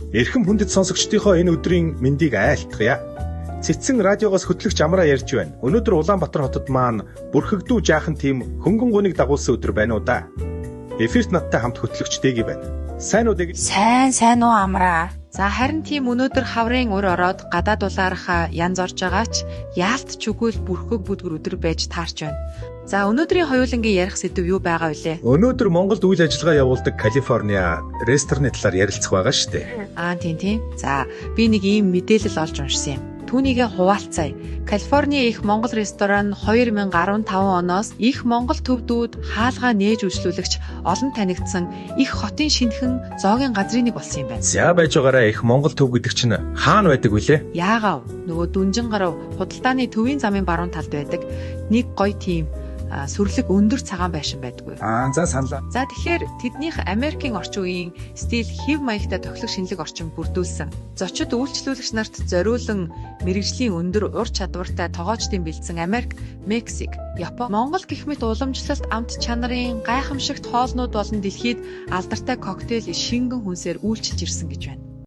Эрхэм хүндэт сонсогчдийнхоо энэ өдрийн мэндийг айлтгая. Цэцэн радиогоос хөтлөгч Амраа ярьж байна. Өнөөдөр Улаанбаатар хотод маань бүрхэгдүү жаахан тийм хөнгөн гуниг дагуулсан өдөр байна уу да. Эфирт надтай хамт хөтлөгч Дэги байна. Сайн уу Дэги? Сайн уу Амраа. За харин тийм өнөөдөр хаврын өр ороод гадаад улаарха янз орж байгаач яалтч үгүй бүрхэг бүдгэр өдөр байж таарч байна. За өнөөдрийн хоёулангийн ярих сэдв юу байгаа вүлээ? Өнөөдөр Монголд үйл ажиллагаа явуулдаг Калифорниа рестораны талаар ярилцах байгаа шүү дээ. Тийм. За би нэг ийм мэдээлэл олж уншсан юм. Түүнийгээ хуваалцъя. Калифорни их Монгол ресторан 2015 оноос их Монгол төвдүүд хаалгаа нээж үйлчлүүлэгч олон танигдсан их хотын шинэхэн зоогийн газрын нэг болсон юм байна. За байж байгаараа их Монгол төв гэдэг чинь хаана байдаг вүлээ? Яагав. Нөгөө Дүнжин гарав худалдааны төвийн замын баруун талд байдаг. Нэг гоё тийм сүрлэг өндөр цагаан байшин байдгүй. За саналаа. За тэгэхээр тэднийх Америкийн орчин үеийн стил хэв маягтай тохилог шинэлэг орчин бүрдүүлсэн. Зочид үйлчлүүлэгч нарт зориулан мэрэгжлийн өндөр ур чадвартай тоогоочдын бэлдсэн Америк, Мексик, Япон, Монгол гэх мэт уламжлалт амт чанарын гайхамшигт хоолнууд болон дэлхийд алдартай коктейл шингэн хүнсээр үйлчилж ирсэн гэж байна.